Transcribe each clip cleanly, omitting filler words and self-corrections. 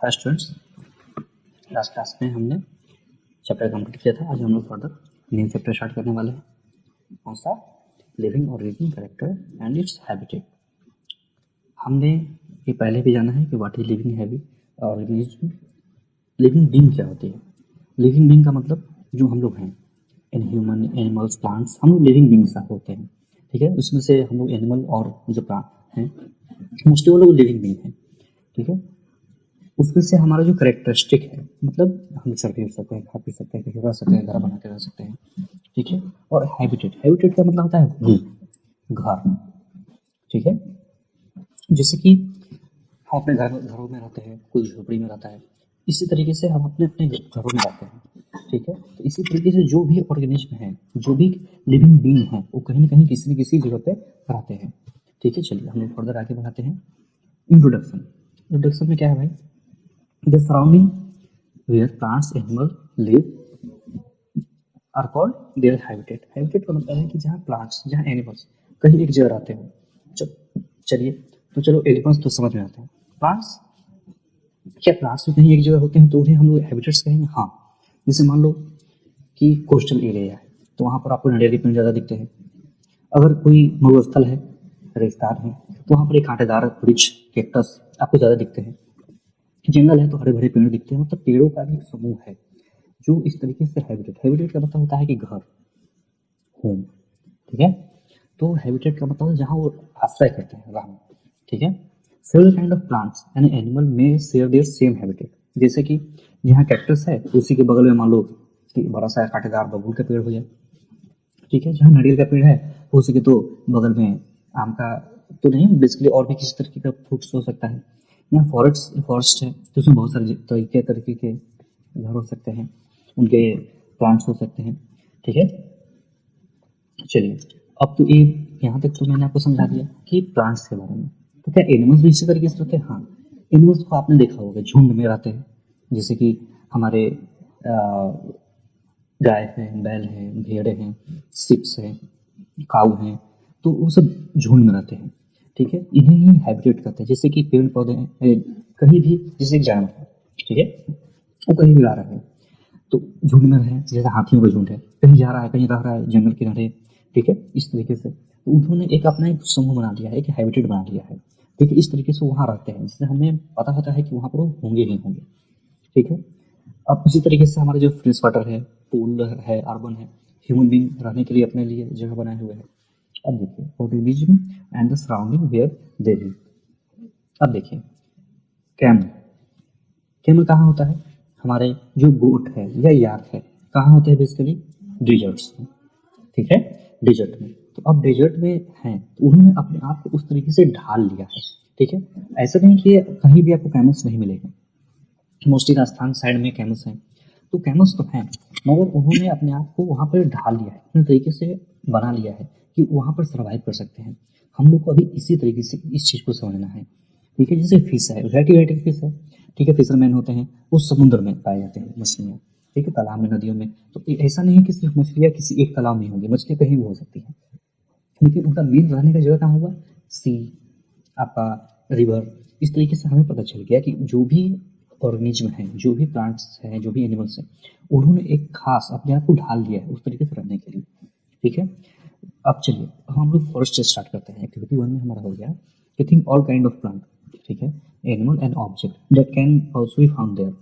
Hi students, last class में हमने chapter complete किया था। आज हम लोग फर्दर न्यू चैप्टर स्टार्ट करने वाले हैं। कौन सा? Living organism character and its habitat. हमने ये पहले भी जाना है कि what is living habit organism. Living being क्या होती है? लिविंग बीइंग का मतलब जो हम लोग हैं, इन ह्यूमन, एनिमल्स, प्लांट्स, हम लोग लिविंग बीइंग्स होते हैं। ठीक है, उसमें से हम लोग एनिमल और जो प्लांट हैं मोस्टली वो लोग लिविंग बीइंग हैं। ठीक है, उसमें से हमारा जो कैरेक्टरिस्टिक है, मतलब हम चल फिर सकते हैं, खा पी सकते हैं, कहीं रह सकते हैं, घर बना के रह सकते हैं। ठीक है, और हैबिटेट, हैबिटेट का मतलब होता है घर। ठीक है, जैसे कि हम अपने घरों में रहते हैं, कोई झोपड़ी में रहता है, इसी तरीके से हम अपने अपने घरों में रहते हैं। ठीक है, तो इसी तरीके से जो भी ऑर्गेनिज्म है, जो भी लिविंग बीइंग है, वो कहीं ना कहीं किसी न किसी जगह पे रहते हैं। ठीक है, चलिए हम लोग फर्दर आगे बढ़ाते हैं। इंट्रोडक्शन। इंट्रोडक्शन में क्या है भाई? The surrounding where plants, animals live are called their habitat. Habitat का मतलब है कि जहाँ plants, जहाँ animals कहीं एक जगह रहते हो। चलिए, तो चलो एलिफेंट्स तो समझ में आते हैं। प्लांट्स, क्या प्लांट्स भी कहीं एक जगह होते हैं तो उन्हें हम लोग हैबिटेट्स कहेंगे? हाँ। जैसे मान लो कि कोस्टल एरिया है तो वहाँ पर आपको नारियल के पेड़ ज़्यादा दिखते हैं। अगर कोई मरुस्थल है, रेगिस्तान है, तो वहाँ पर एक कांटेदार वृक्ष, कैक्टस आपको ज़्यादा दिखते हैं। जंगल है तो हरे भरे पेड़ दिखते हैं। मतलब पेड़ों का भी एक समूह है जो इस तरीके से हैबिटेट। हैबिटेट का मतलब होता है कि घर, होम। ठीक है, तो हैबिटेट का मतलब जहाँ वो आश्रय करते हैं, रहना। ठीक है, several kind of plants and animal में शेयर देयर सेम हैबिटेट। जैसे कि जहाँ कैक्टस है उसी के बगल में मान लो कि बड़ा सा कांटेदार बबूल का पेड़ हो जाए। ठीक है, जहाँ नारियल का पेड़ है हो सके तो बगल में आम का तो नहीं, बेसिकली और भी किसी तरीके का फ्रूट्स हो सकता है। यहाँ फॉरेस्ट है तो उसमें बहुत सारे तरीके के घर हो सकते हैं, उनके प्लांट्स हो सकते हैं। ठीक है, चलिए, अब तो ये यहाँ तक तो मैंने आपको समझा दिया कि प्लांट्स के बारे में। तो क्या एनिमल्स भी इसी तरीके से रहते हैं? हाँ, एनिमल्स को आपने देखा होगा झुंड में रहते हैं। जैसे कि हमारे गाय हैं, बैल हैं, भेड़ें हैं, सिप्स हैं, काऊ हैं, तो वो सब झुंड में रहते हैं। ठीक है, इन्हें ही हैबिटेट कहते हैं। जैसे कि पेड़ पौधे हैं, कहीं भी, जैसे एक जानवर है, ठीक है, वो कहीं भी रह रहा है तो झुंड में रहे। जैसे हाथियों का झुंड है, कहीं जा रहा है, कहीं रह रहा है जंगल किनारे। ठीक है, इस तरीके से तो उन्होंने एक अपना एक समूह बना लिया है, एक हैबिटेट बना लिया है। ठीक है, इस तरीके से वहाँ रहते हैं, जिससे हमें पता होता है कि वहाँ पर वो होंगे ही होंगे। ठीक है, अब इसी तरीके से हमारा जो फ्रेश वाटर है, पूल है, अर्बन है, ह्यूमन बीइंग रहने के लिए अपने लिए जगह बनाए हुए हैं। अब देखिए organism and the surrounding where they live. अब देखिए कैमल। कैमल कहाँ होता है? हमारे जो गोट है या याक है, कहाँ होते हैं बेसिकली? डिजर्ट्स में। ठीक है, डेजर्ट में। तो अब डेजर्ट में हैं तो उन्होंने अपने आप को उस तरीके से ढाल लिया है। ठीक है, ऐसा नहीं कि कहीं भी आपको कैमल्स नहीं मिलेगा। मोस्टली राजस्थान साइड में कैमल्स हैं, तो कैमल्स तो हैं, मगर उन्होंने अपने आप को वहाँ पर ढाल लिया है, अपने तरीके से बना लिया है कि वहाँ पर सर्वाइव कर सकते हैं। हम लोग को अभी इसी तरीके से इस चीज़ को समझना है। ठीक है, जैसे फिश है, वैरायटी फिश है। ठीक है, फिशरमैन होते हैं, वो समुद्र में पाए जाते हैं मछलियाँ। ठीक है, तालाब में, नदियों में। तो ऐसा नहीं है कि सिर्फ मछलियाँ किसी एक तालाब में होंगी, मछलियाँ कहीं भी हो सकती हैं, लेकिन उनका मेन रहने का जगह कहाँ होगा? सी, आपका रिवर। इस तरीके से हमें पता चल गया कि जो भी ऑर्गेनिज्म हैं, जो भी प्लांट्स हैं, जो भी एनिमल्स हैं, उन्होंने एक खास अपने आप को ढाल लिया है उस तरीके से रहने के लिए। ठीक है, अब चलिए हम लोग फॉरेस्ट से स्टार्ट करते हैं। एक्टिविटी 1 में हमारा हो गया कि think all kind of plant. ठीक है, animal and object that can also be found there.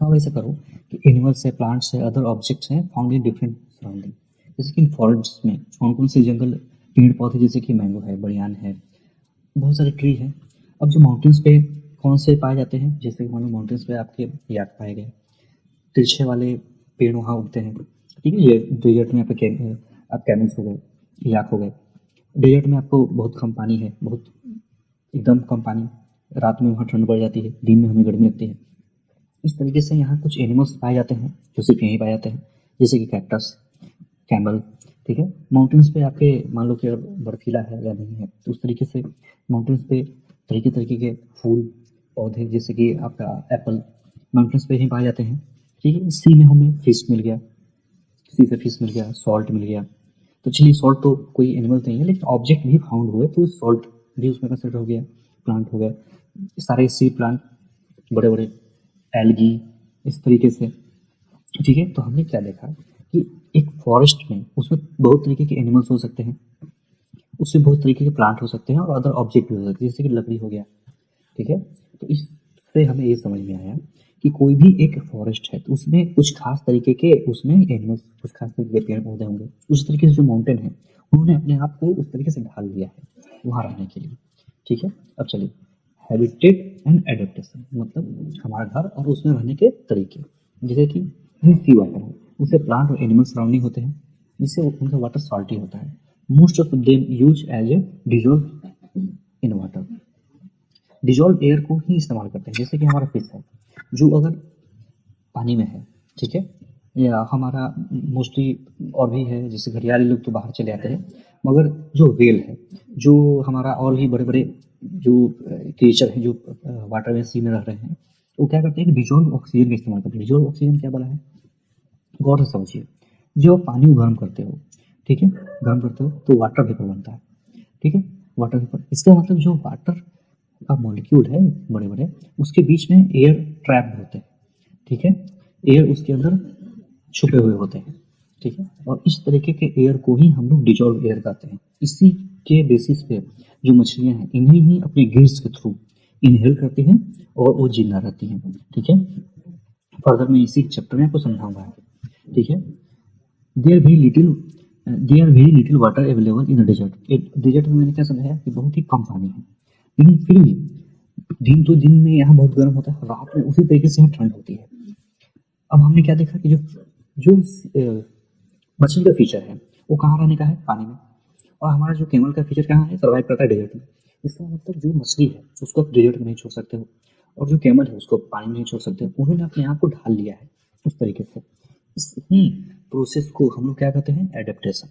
अब ऐसा करो कि एनिमल्स है, प्लांट्स है, अदर ऑब्जेक्ट्स हैं फाउंड इन डिफरेंट सराउंडिंग। जैसे कि फॉरेस्ट में कौन कौन से जंगल, पेड़ पौधे, जैसे कि मैंगो है, बड़ियान है, बहुत सारे ट्री हैं। अब जो माउंटेन्स पे कौन से पाए जाते हैं? जैसे कि मान लो माउंटेन्स पे आपके याक पाए गए, तिरछे वाले पेड़ वहाँ उगते हैं। ठीक है, ये डेजर्ट में आप कैमल्स हो गए, याक हो गए। डेजर्ट में आपको बहुत कम पानी है, बहुत एकदम कम पानी, रात में वहाँ ठंड बढ़ जाती है, दिन में हमें गर्मी लगती है। इस तरीके से यहाँ कुछ एनिमल्स पाए जाते हैं जो सिर्फ यहीं पाए जाते हैं, जैसे कि कैक्टस, कैमल। ठीक है, माउंटेन्स पे आपके मान लो कि बर्फीला है या नहीं है, तो उस तरीके से माउंटेन्स पे तरीके तरीके के फूल पौधे, जैसे कि आपका एप्पल, माउंटेन्स पे ही पाए जाते हैं। ठीक है, सी में हमें फिश मिल गया, सी से फिश मिल गया, सॉल्ट मिल गया। तो चलिए, सॉल्ट तो कोई एनिमल नहीं है, लेकिन ऑब्जेक्ट भी फाउंड हुए तो सॉल्ट भी उसमें कंसिडर हो गया, प्लांट हो गया, सारे सी प्लांट बड़े बड़े एल्गी, इस तरीके से। ठीक है, तो हमने क्या देखा कि एक फॉरेस्ट में उसमें बहुत तरीके के एनिमल्स हो सकते हैं, उससे बहुत तरीके के प्लांट हो सकते हैं और अदर ऑब्जेक्ट भी हो सकते हैं, जैसे कि लकड़ी हो गया। ठीक है, तो इससे हमें ये समझ में आया कि कोई भी एक फॉरेस्ट है तो उसमें कुछ खास तरीके के उसमें एनिमल्स, कुछ खास तरीके के पेड़ पौधे होंगे। उस तरीके से जो माउंटेन है उन्होंने अपने आप को उस तरीके से ढाल लिया है वहाँ रहने के लिए। ठीक है, अब चलिए, हैबिटेट एंड एडेप्टेशन मतलब हमारा घर और उसमें रहने के तरीके। जैसे कि सी वाटर है, उससे प्लांट और एनिमल सराउंडिंग होते हैं, जिससे उनका वाटर सॉल्टी होता है। Most of them use as a dissolve in water, dissolve air को ही इस्तेमाल करते हैं। जैसे कि हमारा फिश है जो अगर पानी में है, ठीक है, या हमारा मोस्टली और भी है, जैसे घड़ियाली लोग तो बाहर चले आते हैं, मगर जो वेल है, जो हमारा और भी बड़े बड़े जो क्रिएचर हैं जो वाटर में सी में रह रहे हैं, वो क्या करते हैं कि डिजोल्व ऑक्सीजन का इस्तेमाल करते हैं। डिजोल्व ऑक्सीजन क्या बोला है, गौर से समझिए। जो पानी को गर्म करते हो, ठीक है, गर्म करते हो तो वाटर वेपर बनता है। ठीक है, वाटर वेपर, इसका मतलब जो वाटर का मॉलिक्यूल है बड़े बड़े, उसके बीच में एयर ट्रैप होते हैं। ठीक है, एयर उसके अंदर छुपे हुए होते हैं। ठीक है, और इस तरीके के एयर को ही हम लोग डिजॉल्व एयर कहते हैं। इसी के बेसिस पे जो मछलियां हैं इन्हें ही अपने गिल्स के थ्रू इनहेल करती हैं और वो जिंदा रहती हैं। ठीक है, फर्दर मैं इसी चैप्टर में आपको समझाऊंगा। ठीक है, देयर भी little there very little water available in desert. Desert में मैंने क्या समझाया कि बहुत ही कम पानी है, लेकिन फिर भी दिन तो दिन में यहाँ बहुत गर्म होता है, रात में उसी तरीके से यहाँ ठंड होती है। अब हमने क्या देखा कि जो जो मछली का फीचर है वो कहाँ रहने का है, पानी में, और हमारा जो कैमल का फीचर कहाँ है, सर्वाइव करता है डेजर्ट में। इसका मतलब जो मछली है उसको आप डेजर्ट में नहीं छोड़ सकते हो, और जो कैमल है उसको पानी में नहीं छोड़ सकते हो। उन्होंने अपने आप को ढाल लिया है उस तरीके से। इसी प्रोसेस को हम लोग क्या कहते हैं, एडेप्टेशन।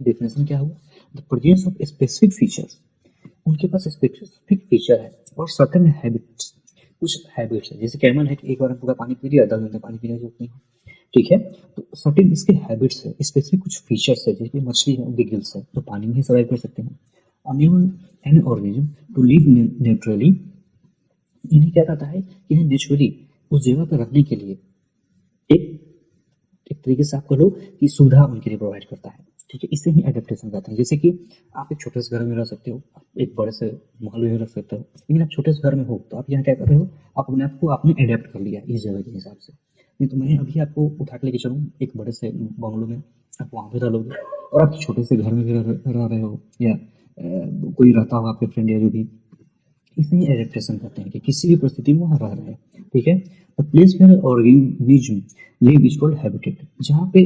डेफिनेशन क्या हुआ, the presence of specific features, उनके पास स्पेसिफिक फीचर है और सर्टेन हैबिट्स, कुछ हैबिट्स है। जैसे कैमल है कि एक बार पूरा पानी पी लिया, 10 घंटे पानी पीने की जरूरत नहीं है। ठीक है, तो सर्टेन इसके हैबिट्स है, स्पेसिफिक कुछ फीचर्स है। जैसे मछली है उनके गिल्स है तो पानी में ही सर्वाइव कर सकते हैं। Enable an organism to live naturally, इन्हें क्या कहता है कि इन्हें नेचुरली उस जगह पर रखने के लिए एक एक तरीके से आप कह लो कि सुविधा उनके लिए प्रोवाइड करता है। ठीक है, इसे ही एडेप्टेशन कहते हैं। जैसे कि आप एक छोटे से घर में रह सकते हो, एक बड़े से महल में रह सकते हो, लेकिन आप छोटे से घर में हो तो आप यहाँ क्या कर रहे हो, आप अपने आप को आपने एडेप्ट कर लिया इस जगह के हिसाब से। नहीं तो मैं अभी आपको उठा के लेके चलूँ एक बड़े से बंगलों में, आप वहाँ पे रह लोगे, और आप छोटे से घर में भी रह रहे हो, या कोई रहता हो आपके फ्रेंड या जो भी, इसे ही एडेप्टेशन कहते हैं कि किसी भी परिस्थिति में वहाँ रह रहे हैं। ठीक है, the place where organism live is called habitat, जहाँ पे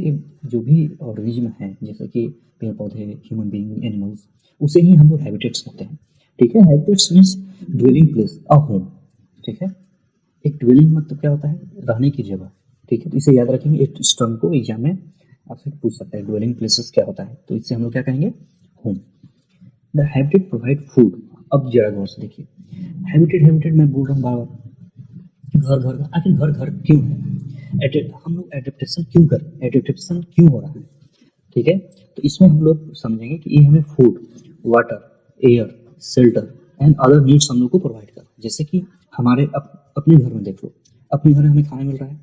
जो भी ऑर्गेनिज्म है, जैसे कि पेड़ पौधे, ह्यूमन बीइंग, एनिमल्स, उसे ही हम लोग हैबिटेट्स कहते हैं। ठीक है, habitats means dwelling place, a home. ठीक है, एक ड्वेलिंग मतलब क्या होता है, रहने की जगह। ठीक है, तो इसे याद रखेंगे, एक टर्म को एग्जाम में आपसे पूछ सकता है, ड्वेलिंग प्लेसेस क्या होता है, तो इससे हम लोग क्या कहेंगे, home. The habitat provide food. अब जरा गौर से देखिए, हैबिटेट हैबिटेट मैं बोल रहा हूँ बार बार, घर घर, आखिर घर घर क्यों है, हम लोग एडेप्टेशन क्यों कर, एडेप्टेशन क्यों हो रहा है। ठीक है, तो इसमें हम लोग समझेंगे कि ये हमें food, water, air, shelter and other needs हम लोग को प्रोवाइड कर। जैसे कि हमारे अपने घर में देख लो, अपने घर में हमें खाना मिल रहा है,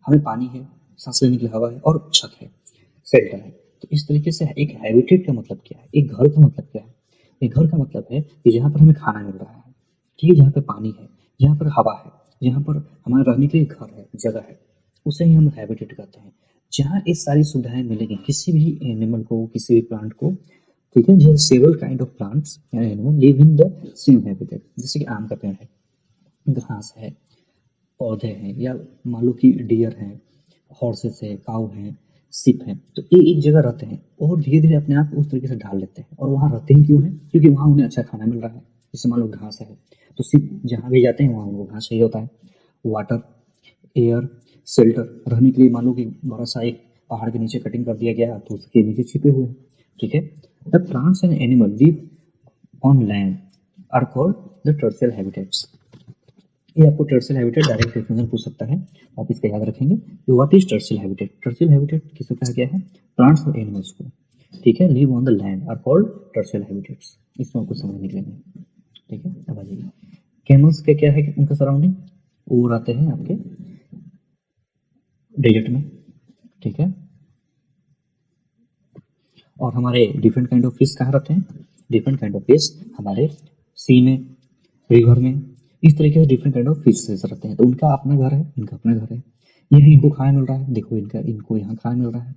हमें पानी है, सांस लेने के लिए हवा है, और छत है, शेल्टर है। तो इस तरीके से एक हैबिटेट का मतलब क्या है, एक घर का मतलब क्या है, एक घर का मतलब है कि जहाँ पर हमें खाना मिल रहा है, ठीक है, जहाँ पर पानी है, जहाँ पर हवा है, जहाँ पर हमारे रहने के लिए घर है, जगह है, उसे ही हम हैबिटेट कहते हैं। जहाँ ये सारी सुविधाएं मिलेगी किसी भी एनिमल को, किसी भी प्लांट को। ठीक है, जैसे several kind of plants and animal live in the same habitat. जैसे कि आम का पेड़ है, घास है, पौधे हैं, या मान लो कि डियर हैं, हॉर्सेस है, काऊ हैं, सिप हैं, तो ये एक जगह रहते हैं और धीरे धीरे अपने आप को उस तरीके से ढाल लेते हैं। और वहाँ रहते ही क्यों हैं, क्योंकि वहाँ उन्हें अच्छा खाना मिल रहा है। जैसे मान लो घास है तो सिप जहाँ भी जाते हैं वहाँ उनको घास चाहिए होता है। वाटर, एयर, शेल्टर, रहने के लिए मान लो कि बड़ा सा एक पहाड़ के नीचे कटिंग कर दिया गया तो उसके नीचे छिपे हुए हैं। ठीक है, the plants and animal live on land are called the terrestrial habitats. ये आपको टर्शियल हैबिटेट डायरेक्ट डेफिनेशन पूछ सकता है, आप इसका याद रखेंगे कि व्हाट इज टर्शियल हैबिटेट। टर्शियल हैबिटेट किसको कहा गया है, प्लांट्स और एनिमल्स को। ठीक है, live on the land are called terrestrial habitats. इसमें आपको समझ निकलेंगे। ठीक है, अब आ जाइए, कैमल्स का क्या है उनका सराउंडिंग, वो रहते हैं आपके डेजर्ट में, ठीक है। और हमारे डिफरेंट काइंड ऑफ फिश कहाँ रहते हैं, डिफरेंट काइंड ऑफ फिश हमारे सी में, रिवर में, इस तरीके से डिफरेंट काइंड ऑफ फिशेस रहते हैं। तो उनका अपना घर है, इनका अपना घर है, यही इनको खाना मिल रहा है, देखो इनको यहाँ खाना मिल रहा है,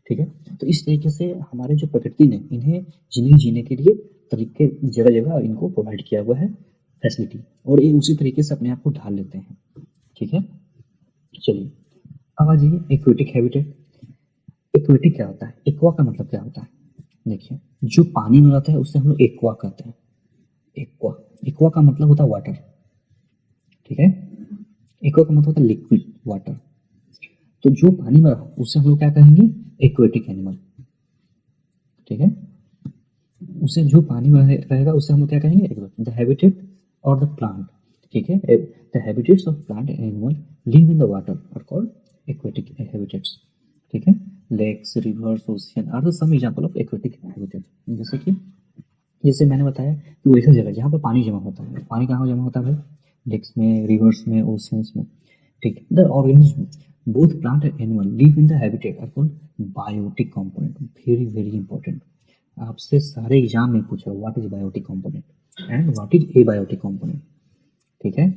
ठीक है। तो इस तरीके से हमारे जो प्रकृति ने इन्हें जिंदगी जीने के लिए तरीके जगह जगह इनको प्रोवाइड किया हुआ है फैसिलिटी, और ये उसी तरीके से अपने आप को ढाल लेते हैं, ठीक है। चलिए अब आ जाइए एक्वेटिक हैबिटेट। एक्वेटिक क्या होता है, एक्वा का मतलब क्या होता है, देखिए जो पानी में रहता है उससे हम लोग एक्वा कहते हैं। एक्वा, एक्वा का मतलब होता है वाटर, ठीक है। एक्वा का मतलब होता है लिक्विड वाटर। तो जो पानी में रहा उससे हम लोग क्या कहेंगे, एक्वेटिक एनिमल, ठीक है। उसे जो पानी में रहेगा उससे हम लोग क्या कहेंगे, द हैबिटेट और द प्लांट, ठीक है। The habitats of plant and animal live in the water are called aquatic habitats, ठीक है। Lakes, rivers, ocean are the some example of aquatic habitat. जैसे मैंने बताया कि वैसे जगह जहाँ पर पानी जमा होता है, पानी कहाँ जमा होता है भाई, लेक्स में, रिवर्स में, ओशियंस में, ठीक है। The organism both plant and animal live in the habitat are called biotic component. Very very important, आपसे सारे एग्जाम में पूछा what is biotic component and what is abiotic component, ठीक है।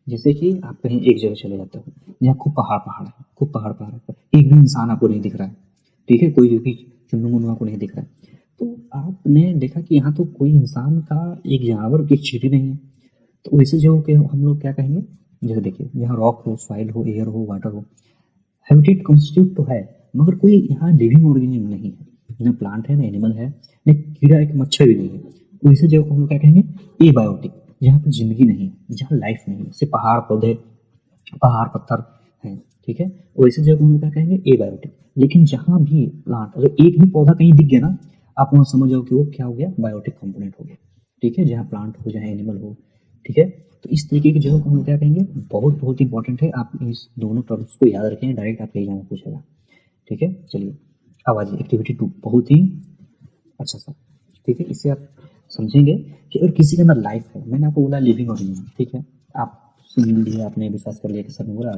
जैसे कि आप कहीं एक जगह चले जाते हो जहाँ खूब पहाड़ है, खूब पहाड़ है, एक भी इंसान आपको नहीं दिख रहा है, ठीक है, कोई भी चुन्नू मुन्नू आपको नहीं दिख रहा है। तो आपने देखा कि यहाँ तो कोई इंसान का, एक जानवर की चीटी नहीं है, तो वैसे जो के हम लोग क्या कहेंगे, जैसे देखिए यहाँ रॉक हो, सॉइल हो, एयर हो, वाटर हो, हैबिटेट कॉन्स्टिट्यूट तो है मगर कोई यहाँ लिविंग ऑर्गेनिज्म नहीं है, न प्लांट है, न एनिमल है, न कीड़ा, एक मच्छर भी नहीं है। वैसे जगह को हम लोग क्या कहेंगे, एबायोटिक, जहाँ पर जिंदगी नहीं है, जहाँ लाइफ नहीं है, जैसे पहाड़ पौधे, पहाड़ पत्थर हैं, ठीक है। वैसे जगह को हम लोग क्या कहेंगे, एबायोटिक। लेकिन जहाँ भी प्लांट, अगर एक भी पौधा कहीं दिख गया ना, आप वहाँ समझ जाओ कि वो क्या हो गया, बायोटिक कंपोनेंट हो गया, ठीक है। जहाँ प्लांट हो, जहाँ एनिमल हो, ठीक है। तो इस तरीके की जगह को हम लोग क्या कहेंगे, बहुत बहुत इंपॉर्टेंट है, आप इस दोनों टर्म्स को याद रखें, डायरेक्ट आपके एग्जाम में पूछेगा, ठीक है। चलिए अब आ जाइए एक्टिविटी 2, बहुत ही अच्छा सा, ठीक है। इससे आप समझेंगे कि अगर किसी के अंदर लाइफ है, मैंने आपको बोला लिविंग ऑर्गेनिज्म, ठीक है, आप सुन लिए, आपने विश्वास कर लिया कि सर ने बोला,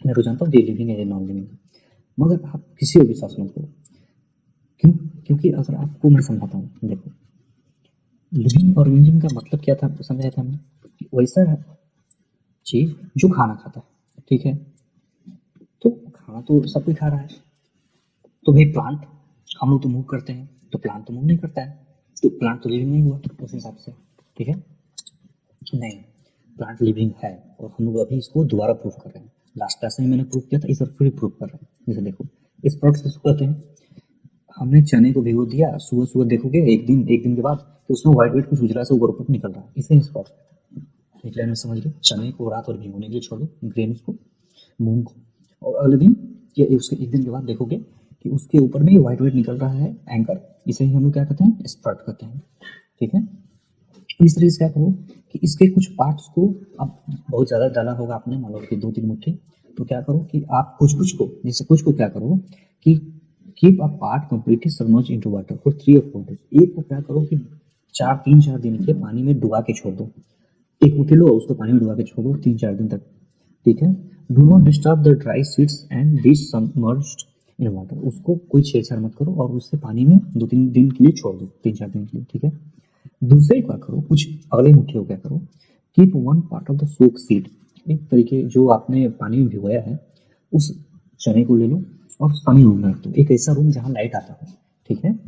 मैं तो जानता हूँ कि लिविंग है, नॉन लिविंग है, मगर आप किसी को विश्वास मत करो। क्यों? क्योंकि अगर आपको मैं समझाता हूँ, देखो लिविंग ऑर्गेनिज्म का मतलब क्या था, समझाया था हमने, वैसा चीज जो खाना खाता है, ठीक है। तो खाना तो सब कोई खा रहा है, तो भाई प्लांट, हम लोग तो मूव करते हैं, तो प्लांट तो मूव नहीं करता है, तो प्लांट तो लिविंग नहीं हुआ उस हिसाब से, ठीक है। नहीं, प्लांट लिविंग है, और हम लोग अभी इसको दोबारा प्रूफ कर रहे हैं। लास्ट क्लास में मैंने प्रूफ किया था, इस बार फिर प्रूफ कर रहे हैं। जैसे देखो इस प्रोडक्ट से कहते हैं, हमने चने को भिगो दिया, सुबह सुबह देखोगे एक दिन के बाद तो उसमें व्हाइट व्हाइट कुछ उजला से ऊपर ऊपर निकल रहा है, इसे स्पॉट, एक लाइन में समझ गए। चने को रात और भिगोने के लिए छोड़ दो, ग्रेन्स को, मूंग को, और अगले दिन या उसके एक दिन के बाद देखोगे कि उसके ऊपर में व्हाइट व्हाइट निकल रहा है एंकर, इसे ही हम लोग क्या कहते हैं, स्प्रट कहते हैं, ठीक है। इस तरह से क्या करो कि इसके कुछ पार्ट्स को, अब बहुत ज़्यादा डाला होगा आपने, मान लो कि 2-3 मुट्ठी, तो क्या करो कि आप कुछ को, जैसे कुछ को क्या करो कि keep a part completely submerge into water for 3 or 4 days। एक को क्या करो कि 4 दिन के पानी में डुबा के छोड़ दो, एक मुट्ठी लो उसको पानी में डुबा के छोड़ दो 3-4 दिन तक, ठीक है। Do not disturb the dry seeds and be submerged in water, उसको कोई छेड़छाड़ मत करो और उससे पानी में 2-3 दिन के लिए छोड़ दो, 3-4 दिन के लिए, ठीक है। दूसरे क्या करो, कुछ अगले मुट्ठी को क्या करो, keep one part of the soak seed, एक तरीके जो आपने पानी में भिगोया है उस चने को ले लो और सनी रूम में रख दो, एक ऐसा रूम जहाँ लाइट आता हो, ठीक है,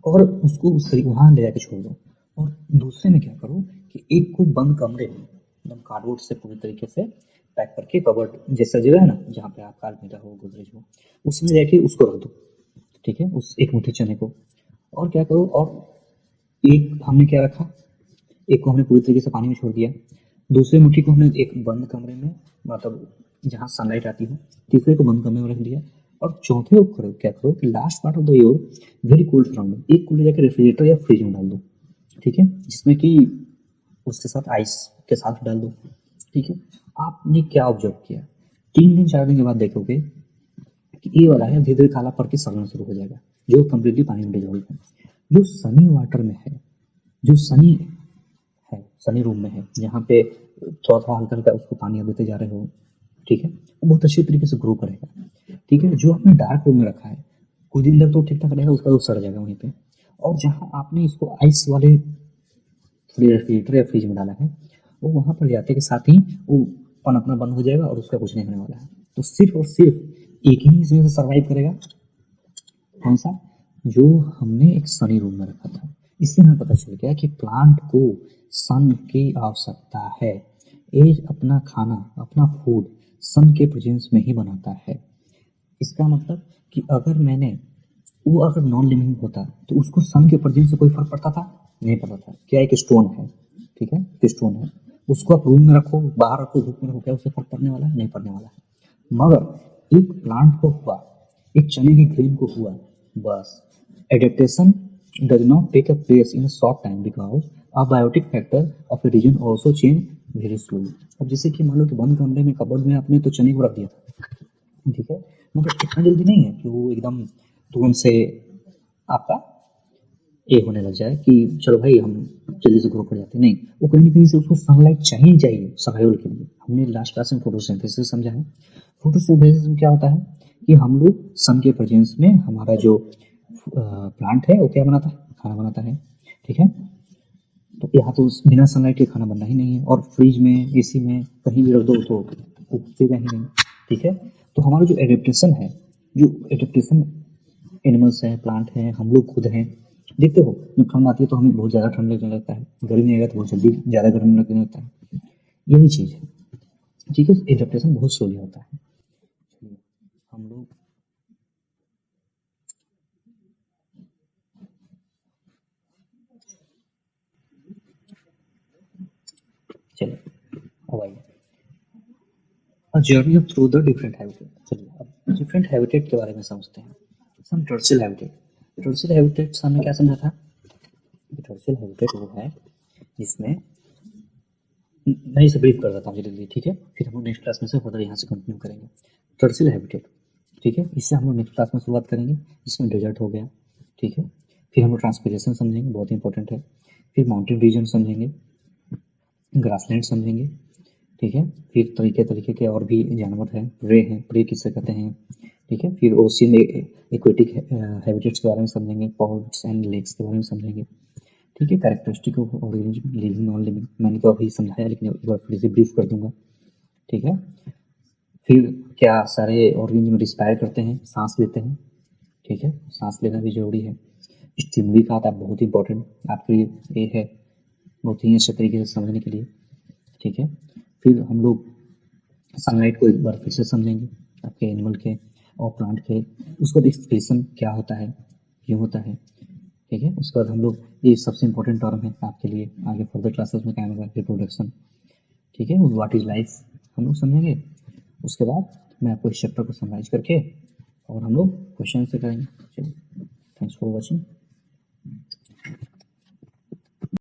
और उसको उस वहाँ ले जाके छोड़ दो। और दूसरे में क्या करो कि एक को बंद कमरे में एकदम कार्डबोर्ड से पूरी तरीके से पैक करके, कवर्ड जैसा जगह है ना जहाँ पे आपका अलमीरा हो, गोदरेज हो, उसमें जाके उसको रख दो, ठीक है, उस एक मुट्ठी चने को। और क्या करो, और एक हमने क्या रखा, एक को हमने पूरी तरीके से पानी में छोड़ दिया, दूसरे मुट्ठी को हमने एक बंद कमरे में, मतलब जहाँ सनलाइट आती हो, तीसरे को बंद कमरे में रख दिया, और चौथे को करो क्या करो कि last part of the your very cold surrounding, एक को ले जाकर रेफ्रिजरेटर या फ्रिज में डाल दो, ठीक है, जिसमें कि उसके साथ आइस के साथ डाल दो, ठीक है। आपने क्या ऑब्जर्व किया, 3-4 दिन के बाद देखोगे कि ये वाला है धीरे धीरे काला पड़ के सड़ना शुरू हो जाएगा, जो कम्प्लीटली पानी में डिजोल्व है। जो सनी वाटर में है, जो सनी है, सनी रूम में है, जहाँ पे थोड़ा-थोड़ा हल्का-हल्का उसको पानी आप देते जा रहे हो, ठीक है? वो बहुत अच्छे तरीके से ग्रो करेगा, ठीक है? जो आपने डार्क रूम में रखा है, कुछ दिन तक तो ठीक-ठाक रहेगा, उसके बाद वो सड़ जाएगा वहीं पे। और जहाँ आपने इसको आइस वाले रेफ्रिजरेटर या फ्रिज में डाला है, वो वहाँ पर जाते के साथ ही वो पनपना बंद हो जाएगा और उसका कुछ नहीं होने वाला है। तो सिर्फ और सिर्फ एक ही इसमें से सर्वाइव करेगा, कौन सा? जो हमने एक सनी रूम में रखा था। इससे हमें पता चल गया कि प्लांट को सन की आवश्यकता है। ये अपना खाना, अपना फूड सन के प्रेजेंस में ही बनाता है। इसका मतलब कि वो अगर नॉन लिविंग होता तो उसको सन के प्रेजेंस से कोई फर्क पड़ता था? नहीं पड़ता था। क्या एक स्टोन है, ठीक है, एक स्टोन है, उसको आप रूम में रखो, बाहर रखो, धूप में रखो, क्या उससे फर्क पड़ने वाला है? नहीं पड़ने वाला है। मगर एक प्लांट को हुआ, एक चने की ग्रेन को हुआ, बस adaptation does not take a place in short time because abiotic factor of a region also change very slowly. अब जैसे कि मान लो कि बंद कमरे में कबर्ड में आपने तो चने को रख दिया था, ठीक है, मगर इतना जल्दी नहीं है कि वो एकदम तुरंत से आपका ये होने लग जाए कि चलो भाई हम जल्दी से ग्रो कर जाते हैं। नहीं, वो कहीं ना कहीं से उसको सनलाइट चाहिए चाहिए सर्वाइवल के लिए। हमने लास्ट क्लास में फोटोसिंथेसिस समझा है। फोटोसिंथेसिस में क्या होता है कि हम लोग सन के प्रेजेंस में हमारा जो प्लांट है वो क्या बनाता है? खाना बनाता है, ठीक है। तो यहाँ तो बिना सनलाइट के खाना बनना ही नहीं है, और फ्रिज में, एसी में कहीं भी रख दो तो उगेगा ही नहीं, ठीक है। तो हमारा जो एडेप्टेशन है, जो एडेप्टेशन एनिमल्स हैं, प्लांट हैं, हम लोग खुद हैं, देखते हो जब ठंड आती है तो हमें बहुत ज़्यादा ठंड लगने लगता है, गर्मी आएगा तो बहुत जल्दी ज़्यादा गर्मी लगने लगता है। यही चीज़ है, ठीक है। एडेप्टेशन बहुत स्लोली होता है। चलिए हम लोग चलिए अब आइए journey through the different habitat. चलिए अब डिफरेंट हैबिटेट के बारे में समझते हैं। सम टर्सिल हैबिटेट। टर्सिल हैबिटेट हमने क्या समझा था? टर्सिल हैबिटेट वो है जिसमें, मैं इसे ब्रीफ कर देता हूँ जल्दी, ठीक है, फिर हम लोग नेक्स्ट क्लास में से फर्दर यहाँ से कंटिन्यू करेंगे। टर्सिल हैबिटेट, ठीक है, इससे हम लोग नेक्स्ट क्लास में शुरुआत करेंगे, जिसमें डेजर्ट हो गया, ठीक है। फिर हम लोग ट्रांसपिरेशन समझेंगे, बहुत इंपॉर्टेंट है। फिर माउंटेन रीजन समझेंगे, ग्रासलैंड समझेंगे, ठीक है। फिर तरीके तरीके के और भी जानवर हैं, प्रे किससे कहते हैं, ठीक है। फिर ओशियन एक्वेटिक हैबिटेट्स के बारे में समझेंगे, पॉन्ड्स एंड लेक्स के बारे में समझेंगे, ठीक है। Characteristic of organism, living non living, मैंने तो अभी समझाया लेकिन एक बार फिर से ब्रीफ कर दूंगा, ठीक है। फिर क्या सारे ऑर्गेनिज्म रिस्पायर करते हैं, सांस लेते हैं, ठीक है, सांस लेना भी जरूरी है। स्टिमुली का आता है, बहुत इंपॉर्टेंट आपके लिए ये है, बहुत ही अच्छे तरीके से समझने के लिए, ठीक है। फिर हम लोग सनलाइट को एक बार फिर से समझेंगे, आपके एनिमल के और प्लांट के, उसका एक्सप्रेशन क्या होता है, क्यों होता है, ठीक है। उसके बाद हम लोग, ये सबसे इंपॉर्टेंट टर्म है आपके लिए आगे फर्दर क्लासेस में क्या होगा, रिप्रोडक्शन, ठीक है, व्हाट इज लाइफ हम लोग समझेंगे। उसके बाद मैं आपको इस चैप्टर को समराइज करके और हम लोग क्वेश्चन से करेंगे। चलिए, थैंक्स फॉर वॉचिंग।